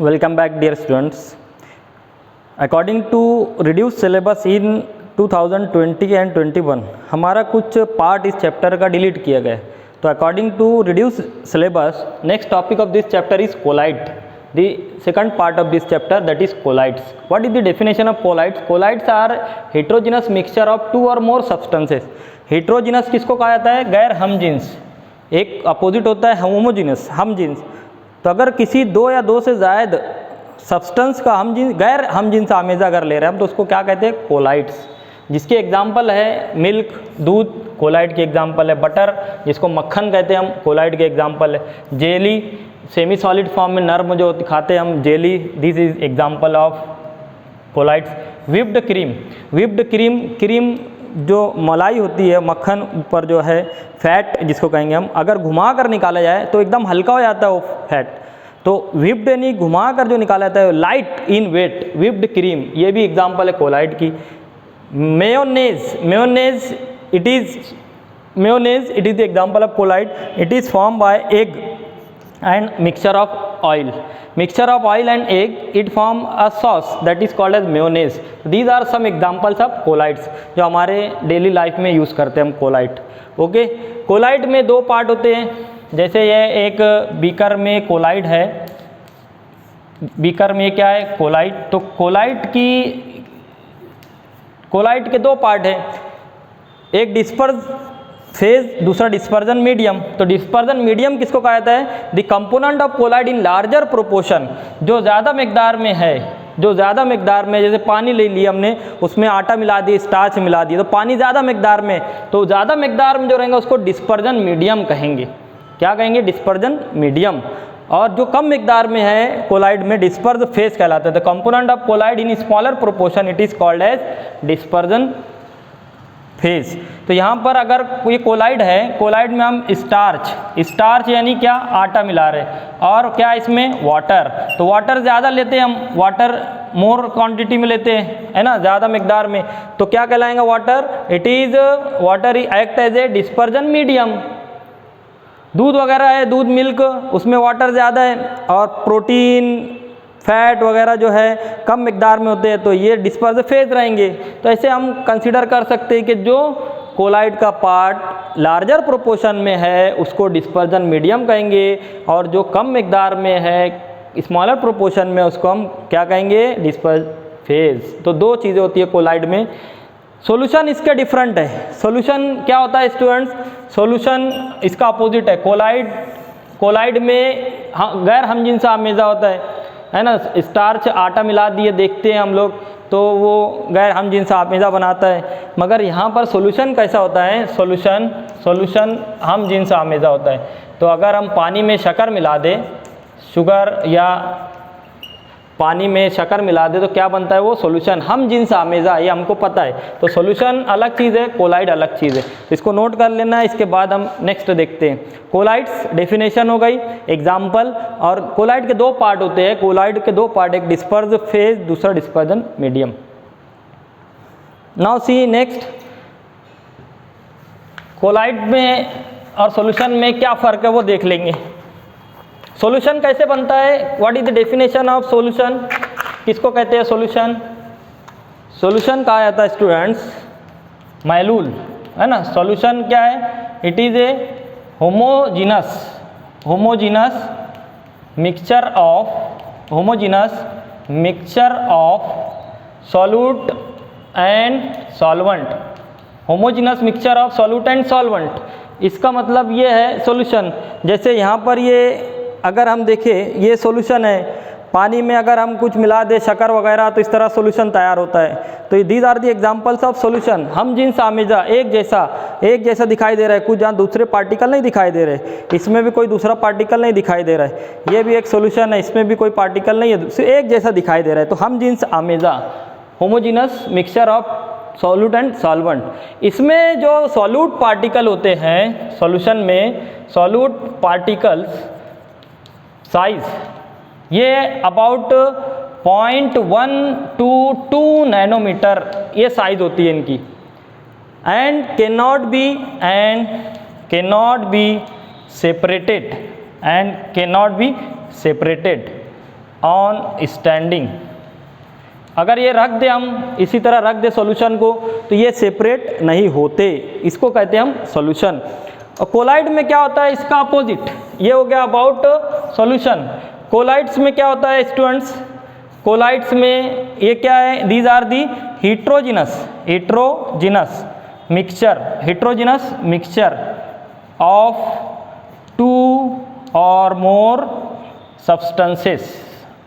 Welcome back dear students. According to reduced syllabus in 2020 and 21 हमारा कुछ part इस chapter का डिलीट किया गया है. तो according to reduce syllabus next topic of this chapter is colloid. The second part of this chapter, that is colloids. What is the definition of colloids? Colloids are heterogeneous mixture of two or more substances. Heterogeneous किसको कहा जाता है? गैर हमजिन्स. एक opposite होता है homogeneous, हमजिन्स. तो अगर किसी दो या दो से ज़्यादा सब्सटेंस का हमजिन्स गैर हमजिन्स आमेजा अगर ले रहे हैं हम तो उसको क्या कहते हैं? कोलाइड्स. जिसके एग्जाम्पल है मिल्क, दूध, कोलाइड के एग्जाम्पल है. बटर जिसको मक्खन कहते हैं हम, कोलाइड के एग्जाम्पल है. जेली सेमी सॉलिड फॉर्म में नर्म जो खाते हैं हम, jelly, this is example of colloids. Whipped cream, whipped cream, cream जो मलाई होती है, मक्खन ऊपर जो है फैट जिसको कहेंगे हम, अगर घुमा कर निकाला जाए तो एकदम हल्का हो जाता है वो फैट. तो विप्ड यानी घुमा कर जो निकाला जाता है, light in weight, whipped cream, ये भी एग्जाम्पल है कोलाइड की. Mayonnaise, mayonnaise it is the example of colloid. It is form by egg and mixture of oil, mixture of oil and egg, it form a sauce that is called as mayonnaise. These are some examples of colloids जो हमारे daily life में use करते हैं हम collide. Okay, collide में दो part होते हैं. जैसे ये एक बीकर में कोलाइड है, बीकर में क्या है? कोलाइड. तो कोलाइड के दो पार्ट हैं, एक डिस्पर्स फेज, दूसरा डिस्पर्जन मीडियम. तो डिस्पर्जन मीडियम किसको कहा जाता है? The component of colloid in larger proportion, जो ज़्यादा मकदार में है, जो ज़्यादा मकदार में, जैसे पानी ले लिया हमने, उसमें आटा मिला दिया, स्टार्च मिला दिया, तो पानी ज़्यादा मकदार में, तो ज़्यादा मकदार में जो रहेंगे उसको डिस्पर्जन मीडियम कहेंगे. क्या कहेंगे? Dispersion medium. और जो कम मकदार में है कोलाइड में, डिस्पर्ज फेज कहलाता है. The component of colloid in smaller proportion it is called as dispersion phase. तो यहाँ पर अगर कोई कोलाइड है, कोलाइड में हम स्टार्च यानी क्या? आटा मिला रहे हैं. और क्या इसमें? वाटर. तो वाटर ज़्यादा लेते हैं हम, वाटर मोर क्वांटिटी में लेते हैं, है ना, ज़्यादा मकदार में. तो क्या कहलाएगा? Water. Water act as a dispersion medium. दूध वगैरह है, दूध, मिल्क, उसमें वाटर ज़्यादा है और प्रोटीन, फैट वगैरह जो है कम मकदार में होते हैं, तो ये डिस्पर्ज फेज रहेंगे. तो ऐसे हम कंसीडर कर सकते हैं कि जो कोलाइड का पार्ट लार्जर प्रोपोर्शन में है उसको डिस्पर्जन मीडियम कहेंगे, और जो कम मकदार में है स्मॉलर प्रोपोर्शन में उसको हम क्या कहेंगे? Disperse phase. तो दो चीज़ें होती है कोलाइड में. सॉल्यूशन इसके डिफरेंट है. सॉल्यूशन क्या होता है स्टूडेंट्स? सॉल्यूशन इसका अपोजिट है. कोलाइड में गैर हमजिन्सा आमेजा होता है ना. स्टार्च, आटा मिला दिए, देखते हैं हम लोग तो वो गैर हमजिन्सा आमेजा बनाता है. मगर यहाँ पर सॉल्यूशन कैसा होता है? सॉल्यूशन हमजिन्सा आमेजा होता है. तो अगर हम पानी में शक्कर मिला दें, शुगर या पानी में शक्कर मिला दे तो क्या बनता है? वो सॉल्यूशन हमजिन्सा आमेजा, ये हमको पता है. तो सॉल्यूशन अलग चीज़ है, कोलाइड अलग चीज़ है. तो इसको नोट कर लेना है. इसके बाद हम नेक्स्ट देखते हैं. कोलाइड्स डेफिनेशन हो गई, एग्जाम्पल. और कोलाइड के दो पार्ट होते हैं, कोलाइड के दो पार्ट, एक डिस्पर्ज फेज, दूसरा dispersion medium. Now see next, colloid में और सॉल्यूशन में क्या फ़र्क है वो देख लेंगे. सॉल्यूशन कैसे बनता है? What is the definition of solution? किसको कहते हैं सॉल्यूशन? सॉल्यूशन कहा जाता है स्टूडेंट्स मैलूल, है ना. सॉल्यूशन क्या है? It is a homogeneous mixture of solute and solvent. Homogeneous mixture of solute and solvent, इसका मतलब ये है सॉल्यूशन. जैसे यहाँ पर ये अगर हम देखें, ये सॉल्यूशन है. पानी में अगर हम कुछ मिला दे, शक्कर वगैरह, तो इस तरह सॉल्यूशन तैयार होता है. तो these are the examples of solution. हमजिन्स आमेजा, एक जैसा दिखाई दे रहा है, कुछ जहाँ दूसरे पार्टिकल नहीं दिखाई दे रहे, इसमें भी कोई दूसरा पार्टिकल नहीं दिखाई दे रहा है. ये भी एक सॉल्यूशन है, इसमें भी कोई पार्टिकल नहीं है, एक जैसा दिखाई दे रहा है. तो हमजिन्स आमेजा, homogeneous mixture of solute and solvent. इसमें जो सॉल्यूट पार्टिकल होते हैं सॉल्यूशन में, सॉल्यूट पार्टिकल्स साइज ये अबाउट 0.1 to 2 नैनोमीटर ये साइज होती है इनकी. And can not be separated. On standing. अगर ये रख दे हम इसी तरह रख दे सॉल्यूशन को तो ये सेपरेट नहीं होते, इसको कहते हैं हम सॉल्यूशन। और कोलाइड में क्या होता है, इसका अपोजिट। ये हो गया अबाउट सॉल्यूशन। कोलाइड्स में क्या होता है स्टूडेंट्स, कोलाइड्स में ये क्या है, these are the heterogeneous mixture of two or more substances।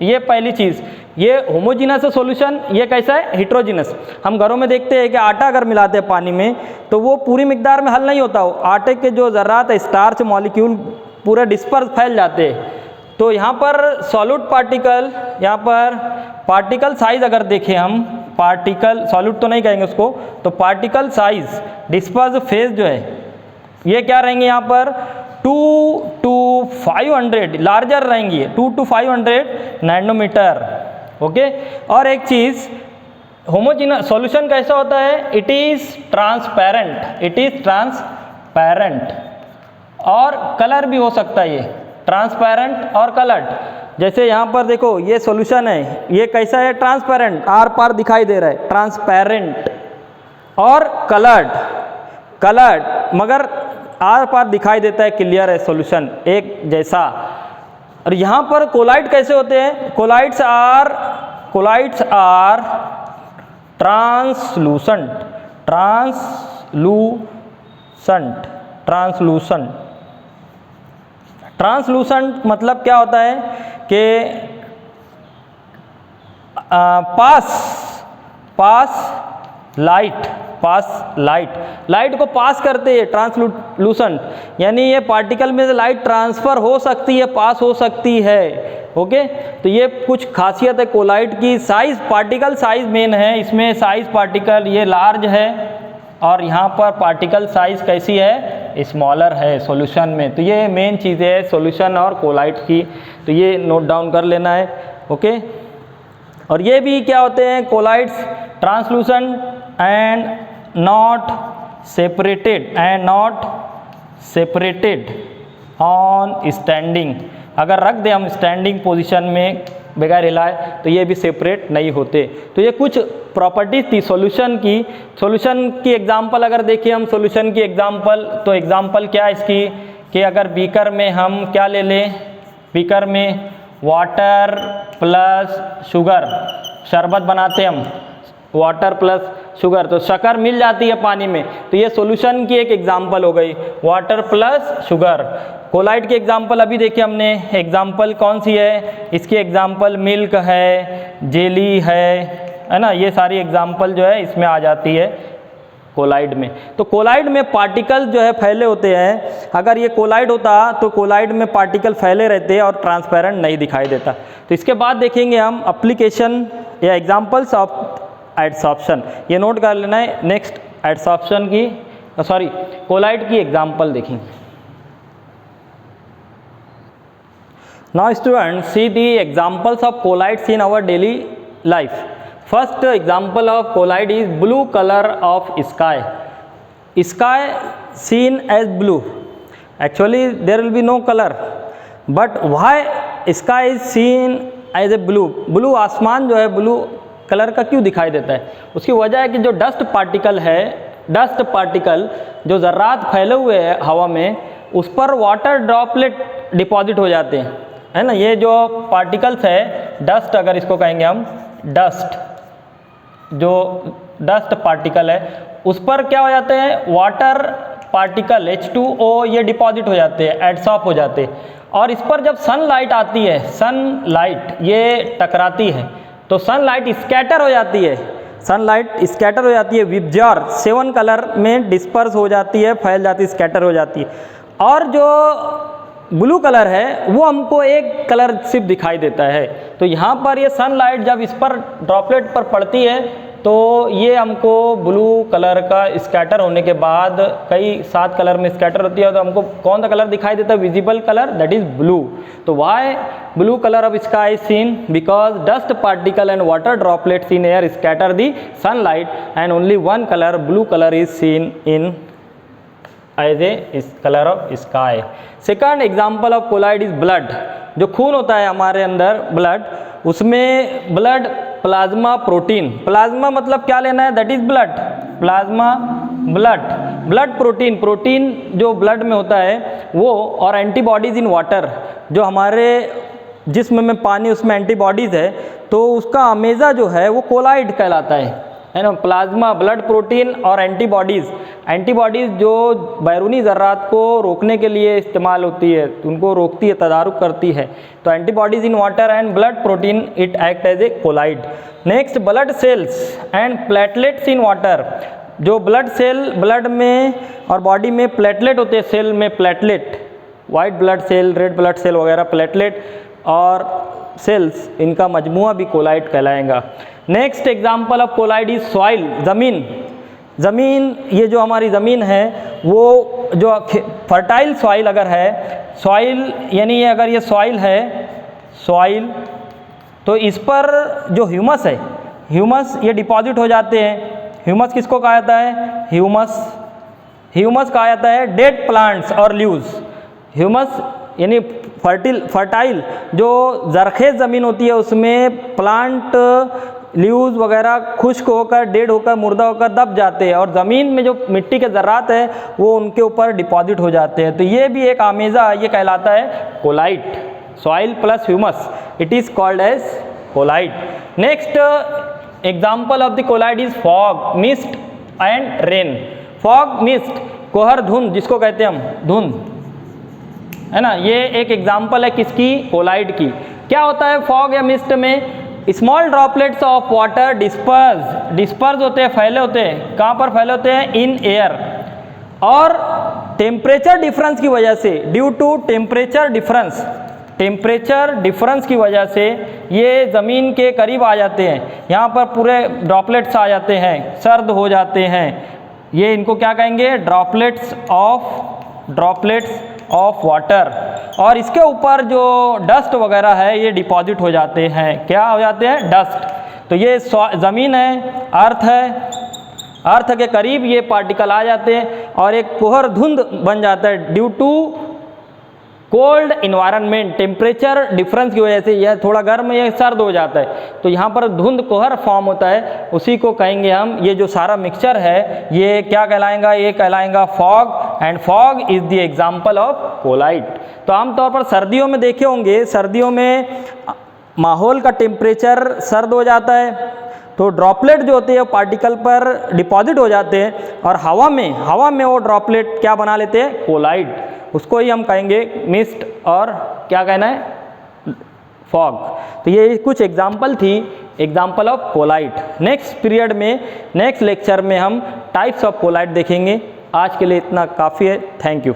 ये पहली चीज़, ये होमोजीनस सॉल्यूशन, ये कैसा है, हेट्रोजीनस। हम घरों में देखते हैं कि आटा अगर मिलाते हैं पानी में तो वो पूरी मिकदार में हल नहीं होता, वो आटे के जो ज़र्रात है, स्टार्च मॉलिक्यूल पूरे डिस्पर्स फैल जाते हैं। तो यहाँ पर सॉल्यूट पार्टिकल, यहाँ पर पार्टिकल साइज अगर देखें हम, पार्टिकल सॉल्यूट तो नहीं कहेंगे उसको, तो पार्टिकल साइज डिस्पर्स फेज जो है ये क्या रहेंगे, यहाँ पर 2 to 500 लार्जर रहेंगी, 2 to 500 नैनोमीटर। ओके। और एक चीज़, होमोजीनस सॉल्यूशन कैसा होता है, इट इज़ ट्रांसपेरेंट और कलर भी हो सकता है, ये ट्रांसपेरेंट और कलर्ड। जैसे यहाँ पर देखो ये सॉल्यूशन है, ये कैसा है, ट्रांसपेरेंट, आर पार दिखाई दे रहा है, ट्रांसपेरेंट। और कलर्ड मगर आर पार दिखाई देता है, क्लियर है सॉल्यूशन एक जैसा। और यहाँ पर कोलाइड कैसे होते हैं, कोलाइड्स आर ट्रांसलूसेंट मतलब क्या होता है कि लाइट को पास करते हैं, ट्रांसलूसेंट, यानी ये पार्टिकल में से लाइट ट्रांसफ़र हो सकती है, पास हो सकती है। ओके। तो ये कुछ खासियत है कोलाइड की। साइज, पार्टिकल साइज मेन है इसमें, साइज पार्टिकल ये लार्ज है और यहाँ पर पार्टिकल साइज कैसी है, स्मॉलर है सॉल्यूशन में। तो ये मेन चीज़ें है सॉल्यूशन और कोलाइड की, तो ये नोट डाउन कर लेना है। ओके। और ये भी क्या होते हैं, colloids translucent and not separated on standing. अगर रख दें हम स्टैंडिंग पोजीशन में बगैर हिलाए तो ये भी सेपरेट नहीं होते। तो ये कुछ प्रॉपर्टीज थी सॉल्यूशन की एग्जांपल अगर देखें हम सॉल्यूशन की एग्जांपल, तो एग्जांपल क्या है इसकी कि अगर बीकर में हम क्या ले लें, बीकर में वाटर प्लस शुगर, शरबत बनाते हम, वाटर प्लस शुगर, तो शक्कर मिल जाती है पानी में, तो ये सॉल्यूशन की एक एग्जांपल हो गई, वाटर प्लस शुगर। कोलाइड की एग्जांपल अभी देखिए हमने, एग्जांपल कौन सी है, इसकी एग्जांपल मिल्क है, जेली है ना, ये सारी एग्जांपल जो है इसमें आ जाती है कोलाइड में। तो कोलाइड में पार्टिकल जो है फैले होते हैं, अगर ये कोलाइड होता तो कोलाइड में पार्टिकल फैले रहते और ट्रांसपेरेंट नहीं दिखाई देता। तो इसके बाद देखेंगे हम एप्लीकेशन या एग्जांपल्स ऑफ एडसॉर्प्शन, ये नोट कर लेना है। नेक्स्ट एडसॉर्प्शन की कोलाइड की एग्जांपल देखेंगे। Now student see the examples of colloids in our daily life. First example of colloid is blue colour of sky seen as blue. Actually there will be no color, but why sky is seen as a blue? Blue आसमान जो है blue colour का क्यों दिखाई देता है? उसकी वजह है कि जो डस्ट पार्टिकल जो ज़र्रात फैले हुए हैं हवा में, उस पर वाटर ड्रॉपलेट डिपॉजिट हो जाते हैं, है ना। ये जो पार्टिकल्स है डस्ट, अगर इसको कहेंगे हम डस्ट पार्टिकल है, उस पर क्या हो जाते हैं, वाटर पार्टिकल H2O ये डिपॉजिट हो जाते हैं, एडसॉर्ब हो जाते हैं। और इस पर जब सनलाइट आती है, सनलाइट ये टकराती है तो सनलाइट स्कैटर हो जाती है, विब्जॉर 7 कलर में डिस्पर्स हो जाती है, फैल जाती है, स्कैटर हो जाती है। और जो ब्लू कलर है वो हमको एक कलर सिर्फ दिखाई देता है। तो यहाँ पर ये सनलाइट जब इस पर ड्रॉपलेट पर पड़ती है तो ये हमको ब्लू कलर का स्कैटर होने के बाद, कई 7 कलर में स्कैटर होती है, तो हमको कौन सा कलर दिखाई देता है, visible colour, that is blue. तो why blue colour of sky is seen? Because dust particle and water droplets in air scatter the sunlight and only one colour, blue colour is seen in as a colour of sky. Second example of colloid is blood. जो खून होता है हमारे अंदर, blood, उसमें blood, plasma, protein. Plasma मतलब क्या लेना है, that is blood, plasma blood, blood protein, protein जो ब्लड में होता है वो, और एंटीबॉडीज़ इन वाटर, जो हमारे जिस्म में पानी उसमें एंटीबॉडीज़ है, तो उसका अमेजा जो है वो कोलाइड कहलाता है ना। प्लाज्मा, ब्लड प्रोटीन और एंटीबॉडीज़, एंटीबॉडीज़ जो बैरूनी ज़र्रात को रोकने के लिए इस्तेमाल होती है, उनको रोकती है, तदारुक करती है। तो antibodies in water and blood protein it act as a colloid. Next, blood cells and platelets in water. जो ब्लड सेल, ब्लड में और बॉडी में प्लेटलेट होते हैं, सेल में platelet, white blood cell, red blood cell वगैरह, platelet और cells, इनका मजमुआ भी कोलाइड कहलाएगा। Next example of colloid is soil, ज़मीन। ज़मीन, ये जो हमारी ज़मीन है वो जो फर्टाइल सॉइल अगर है, सॉइल यानी अगर ये सॉइल है, सॉइल, तो इस पर जो ह्यूमस है, ह्यूमस ये डिपॉजिट हो जाते हैं। ह्यूमस किसको कहा जाता है, ह्यूमस कहा जाता है डेड प्लांट्स और लीव्स। ह्यूमस यानी फर्टाइल जो ज़रखेज़ ज़मीन होती है उसमें प्लांट, लीव्स वगैरह खुश्क होकर, डेड होकर, मुर्दा होकर दब जाते हैं, और ज़मीन में जो मिट्टी के ज़र्रात है वो उनके ऊपर डिपॉजिट हो जाते हैं। तो ये भी एक आमेजा, ये कहलाता है colloid, soil plus humus, it is called as colloid. Next example of the colloid is fog, mist and rain. Fog, mist, कोहर धुंध जिसको कहते हैं हम, धुंध, है ना, ये एक एग्जाम्पल है किसकी, कोलाइड की। क्या होता है फॉग या मिस्ट में, small droplets of water disperse होते हैं, फैले होते हैं, कहाँ पर फैले होते हैं, इन एयर, और टेम्परेचर डिफरेंस की वजह से, ड्यू टू टेम्परेचर डिफरेंस की वजह से ये ज़मीन के करीब आ जाते हैं, यहाँ पर पूरे ड्रॉपलेट्स आ जाते हैं, सर्द हो जाते हैं। ये इनको क्या कहेंगे, ड्रॉपलेट्स ऑफ वाटर, और इसके ऊपर जो डस्ट वगैरह है ये डिपॉजिट हो जाते हैं, क्या हो जाते हैं, डस्ट। तो ये ज़मीन है, अर्थ है, अर्थ के करीब ये पार्टिकल आ जाते हैं और एक कोहर धुंध बन जाता है due to cold environment, temperature difference की वजह से यह थोड़ा गर्म या सर्द हो जाता है, तो यहाँ पर धुंध कोहर फॉर्म होता है, उसी को कहेंगे हम, ये जो सारा मिक्सचर है ये क्या कहलाएगा, ये कहलाएगा fog, and fog is the example of colloid. तो आमतौर पर सर्दियों में देखे होंगे, सर्दियों में माहौल का टेम्परेचर सर्द हो जाता है, तो ड्रॉपलेट जो होते हैं पार्टिकल पर डिपॉजिट हो जाते हैं, और हवा में वो ड्रॉपलेट क्या बना लेते हैं, कोलाइड, उसको ही हम कहेंगे मिस्ट और क्या कहना है, फॉग। तो ये कुछ एग्जाम्पल थी, example of colloid. Next period में, नेक्स्ट लेक्चर में हम टाइप्स ऑफ कोलाइड देखेंगे। आज के लिए इतना काफ़ी है, थैंक यू।